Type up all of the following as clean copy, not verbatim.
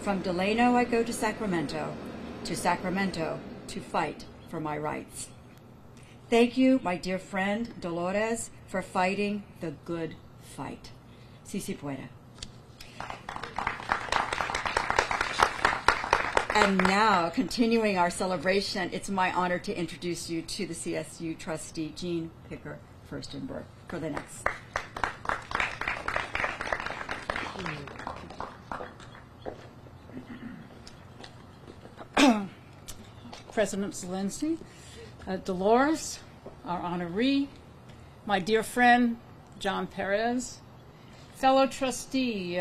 From Delano I go to Sacramento to fight for my rights. Thank you, my dear friend Dolores, for fighting the good fight. Si se puede. And now, continuing our celebration, it's my honor to introduce you to the CSU trustee, Jean Picker Furstenberg, for the next. President Zelensky, Dolores, our honoree, my dear friend, John Perez, fellow trustee,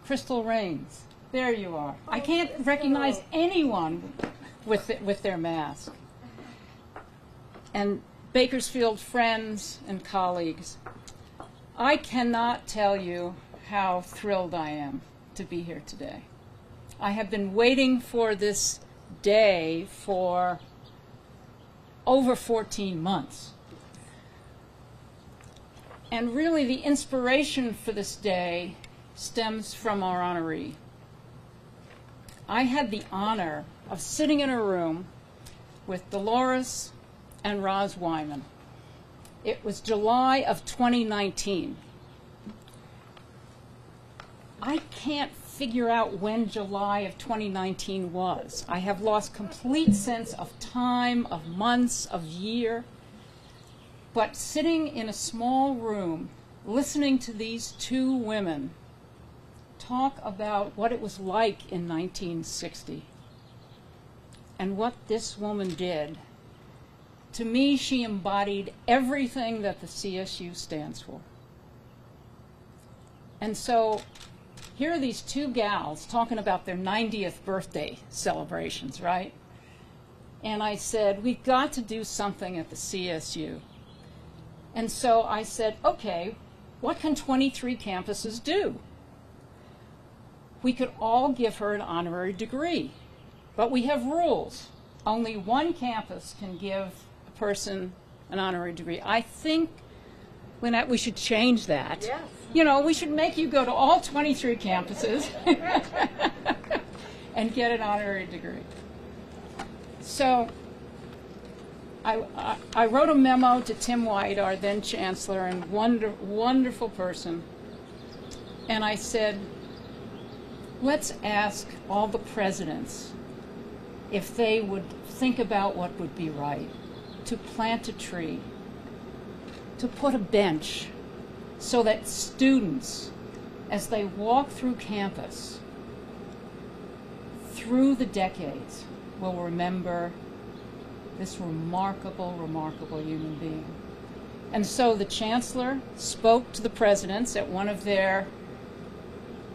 Crystal Raines. There you are. I can't recognize anyone with their mask. And Bakersfield friends and colleagues, I cannot tell you how thrilled I am to be here today. I have been waiting for this day for over 14 months. And really the inspiration for this day stems from our honoree. I had the honor of sitting in a room with Dolores and Roz Wyman. It was July of 2019. I can't figure out when July of 2019 was. I have lost complete sense of time, of months, of year. But sitting in a small room, listening to these two women talk about what it was like in 1960 and what this woman did, to me, she embodied everything that the CSU stands for. And so here are these two gals talking about their 90th birthday celebrations, right? And I said, we've got to do something at the CSU. And so I said, okay, what can 23 campuses do? We could all give her an honorary degree, but we have rules. Only one campus can give a person an honorary degree. I think we should change that. Yes. You know, we should make you go to all 23 campuses and get an honorary degree. So I wrote a memo to Tim White, our then chancellor, and wonderful person, and I said, let's ask all the presidents if they would think about what would be right, to plant a tree, to put a bench, so that students, as they walk through campus, through the decades, will remember this remarkable, remarkable human being. And so the chancellor spoke to the presidents at one of their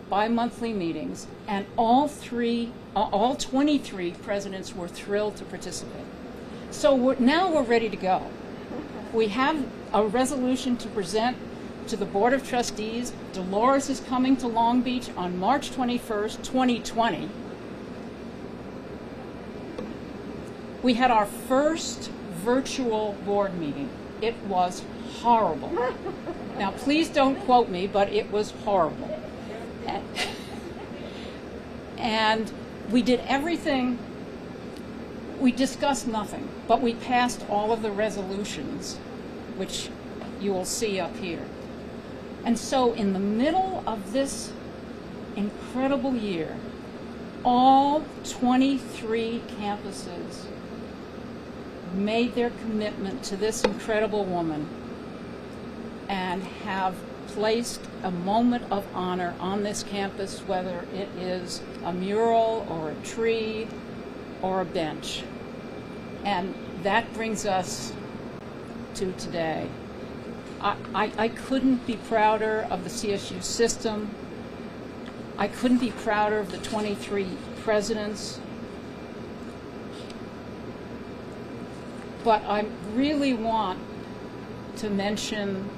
bi-monthly meetings, and all 23 presidents were thrilled to participate. So now we're ready to go. We have a resolution to present to the Board of Trustees. Dolores is coming to Long Beach on March 21st, 2020. We had our first virtual board meeting. It was horrible. Now, please don't quote me, but it was horrible. And we did everything. We discussed nothing, but we passed all of the resolutions, which you will see up here. And so in the middle of this incredible year, all 23 campuses made their commitment to this incredible woman and have placed a moment of honor on this campus, whether it is a mural or a tree or a bench. And that brings us to today. I couldn't be prouder of the CSU system. I couldn't be prouder of the 23 presidents. But I really want to mention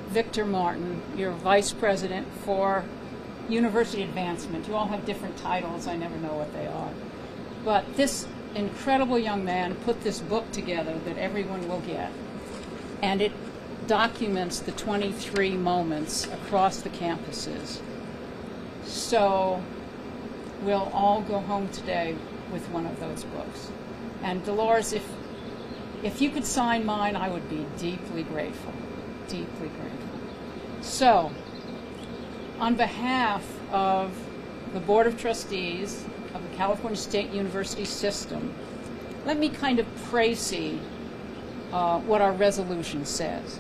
Victor Martin, your vice president for university advancement. You all have different titles. I never know what they are. But this incredible young man put this book together that everyone will get. And it documents the 23 moments across the campuses. So will all go home today with one of those books. And Dolores, if you could sign mine, I would be deeply grateful, deeply grateful. So, on behalf of the Board of Trustees of the California State University System, let me kind of précis what our resolution says.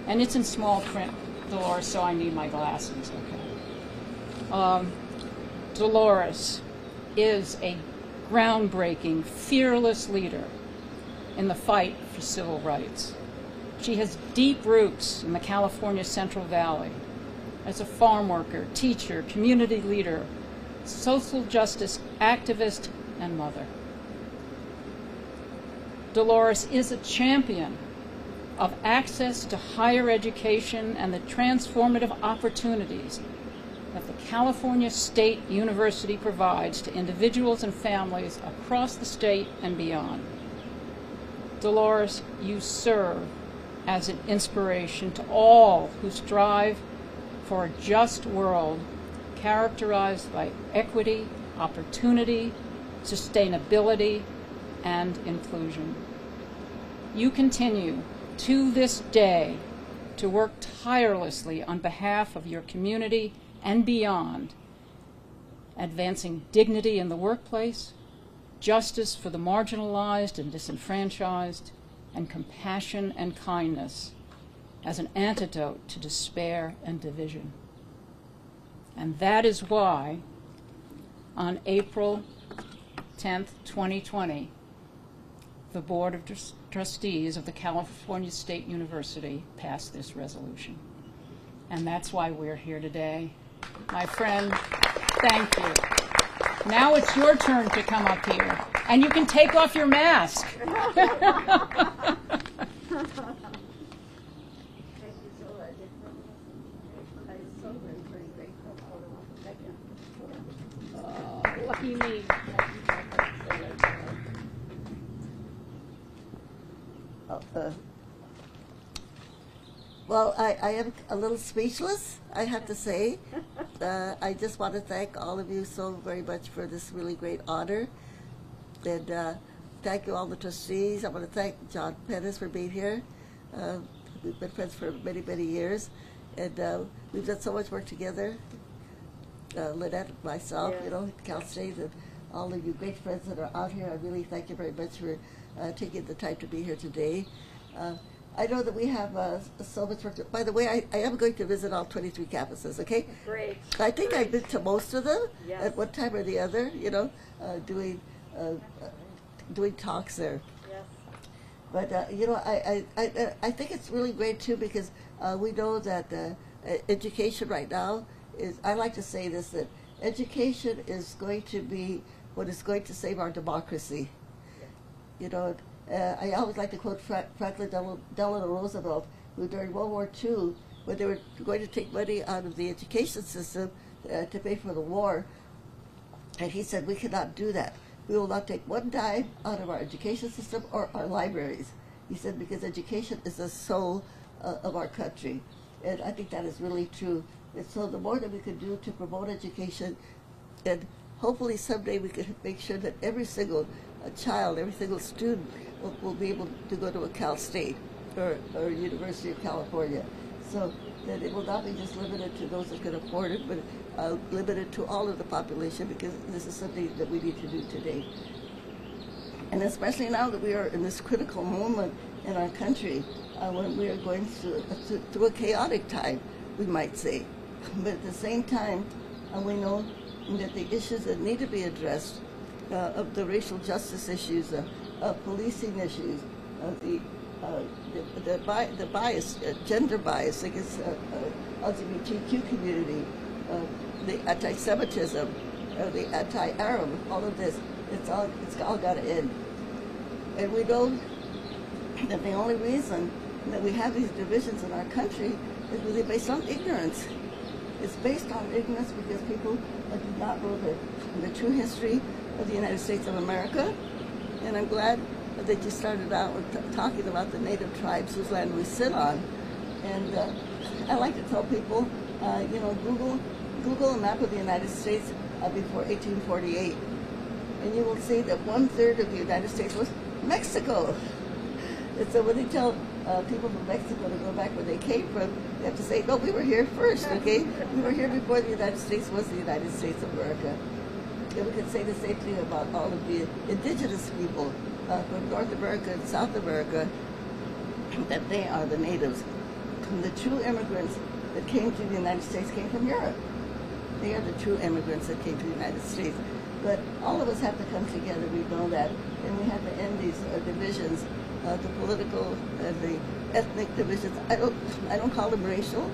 And it's in small print, Dolores, so I need my glasses, okay. Dolores is a groundbreaking, fearless leader in the fight for civil rights. She has deep roots in the California Central Valley as a farm worker, teacher, community leader, social justice activist, and mother. Dolores is a champion of access to higher education and the transformative opportunities that the California State University provides to individuals and families across the state and beyond. Dolores, you serve as an inspiration to all who strive for a just world characterized by equity, opportunity, sustainability, and inclusion. You continue to this day to work tirelessly on behalf of your community and beyond, advancing dignity in the workplace, justice for the marginalized and disenfranchised, and compassion and kindness as an antidote to despair and division. And that is why, on April 10th, 2020, the Board of Trustees of the California State University passed this resolution. And that's why we're here today. My friend, thank you. Now it's your turn to come up here, and you can take off your mask. Lucky me. Well, I am a little speechless, I have to say. I just want to thank all of you so very much for this really great honor. And thank you all the trustees. I want to thank John Pettis for being here. We've been friends for many, many years. And we've done so much work together. Lynette, myself, you know, Cal State, and all of you great friends that are out here. I really thank you very much for taking the time to be here today. I know that we have so much work. By the way, I am going to visit all 23 campuses, okay? Great. I think I've been to most of them Yes. at one time or the other, you know, doing talks there. Yes. But, you know, I think it's really great, too, because we know that education right now is, I like to say this, that education is going to be what is going to save our democracy. You know, I always like to quote Franklin Delano Roosevelt, who during World War II, when they were going to take money out of the education system to pay for the war, and he said, we cannot do that. We will not take one dime out of our education system or our libraries. He said, because education is the soul of our country. And I think that is really true. And so the more that we can do to promote education, and hopefully someday we can make sure that every single child, every single student will be able to go to a Cal State or University of California. So that it will not be just limited to those that can afford it, but limited to all of the population, because this is something that we need to do today. And especially now that we are in this critical moment in our country, when we are going through a chaotic time, we might say. But at the same time, we know that the issues that need to be addressed, of the racial justice issues, policing issues, the bias, gender bias against LGBTQ community, the anti-Semitism, the anti-Arab, all of this, it's all got to end. And we know that the only reason that we have these divisions in our country is really based on ignorance. It's based on ignorance because people do not know the true history of the United States of America. And I'm glad that you started out with talking about the native tribes whose land we sit on. And I like to tell people, you know, Google Google a map of the United States before 1848, and you will see that 1/3 of the United States was Mexico. And so when they tell people from Mexico to go back where they came from, they have to say, no, we were here first, okay? We were here before the United States was the United States of America. And we could say the same thing about all of the indigenous people from North America and South America, that they are the natives. And the true immigrants that came to the United States came from Europe. They are the true immigrants that came to the United States. But all of us have to come together, we know that, and we have to end these divisions, the political, the ethnic divisions. I don't call them racial,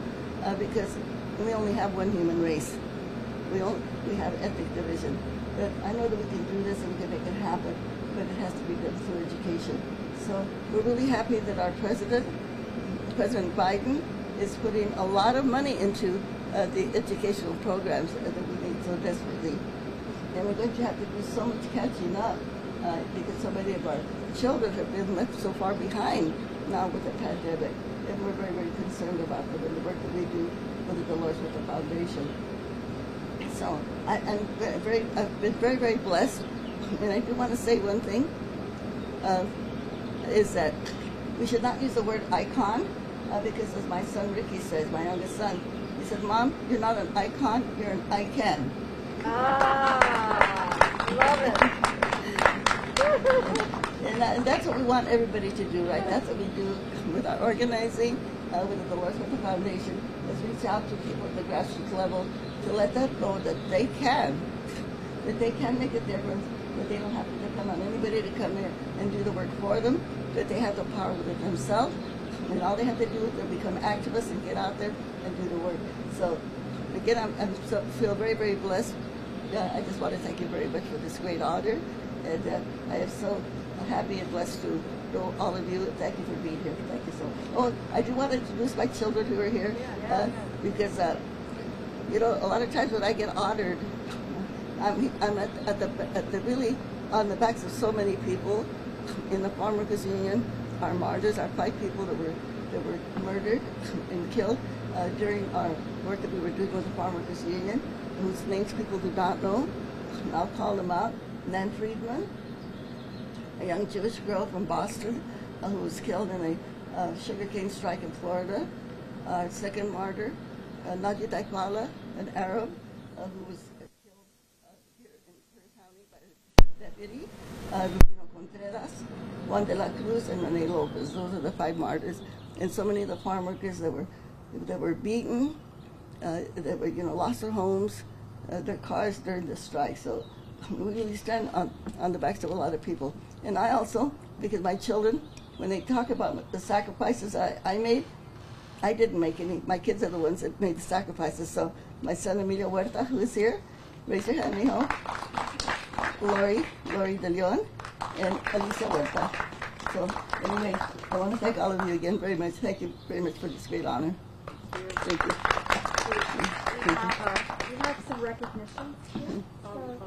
because we only have one human race. We have ethnic division. But I know that we can do this and we can make it happen, but it has to be done through education. So we're really happy that our President Biden, is putting a lot of money into the educational programs that we need so desperately. And we're going to have to do so much catching up because so many of our children have been left so far behind now with the pandemic. And we're very, very concerned about them and the work that we do for the Dolores Huerta Foundation. So I've been very, very blessed. And I do want to say one thing, is that we should not use the word icon, because as my son Ricky says, my youngest son, he said, Mom, you're not an icon, you're an I can. Love it. And that's what we want everybody to do, right? That's what we do with our organizing, with the Dolores Huerta Foundation, is reach out to people at the grassroots level to let them know that they can make a difference, that they don't have to depend on anybody to come in and do the work for them, that they have the power within themselves, and all they have to do is become activists and get out there and do the work. So, again, I feel very, very blessed. I just want to thank you very much for this great honor, and I am so happy and blessed to know all of you. Thank you for being here. Thank you so much. Oh, I do want to introduce my children who are here, because you know, a lot of times when I get honored, I'm at the really on the backs of so many people in the Farm Workers Union. Our martyrs, our 5 people that were murdered and killed during our work that we were doing with the Farm Workers Union, whose names people do not know. I'll call them out. Nan Friedman, a young Jewish girl from Boston who was killed in a sugarcane strike in Florida. Our second martyr, Nadia Daikmala, an Arab who was killed here in Kern County by a deputy. Rufino Contreras, Juan de la Cruz, and Rene Lopez. Those are the 5 martyrs. And so many of the farm workers that were beaten, that were, lost their homes, their cars during the strike. So we really stand on the backs of a lot of people. And I also, because my children, when they talk about the sacrifices I made, I didn't make any. My kids are the ones that made the sacrifices. So my son Emilio Huerta, who is here, raise your hand, mijo. Lori De Leon, and Alicia Huerta. So anyway, I want to thank all of you again very much. Thank you very much for this great honor. Thank you. We have some recognition. Yes. Oh.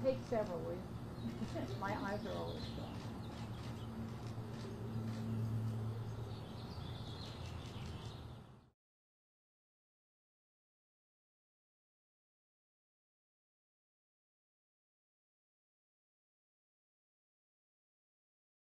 Take several, will you? My eyes are always gone.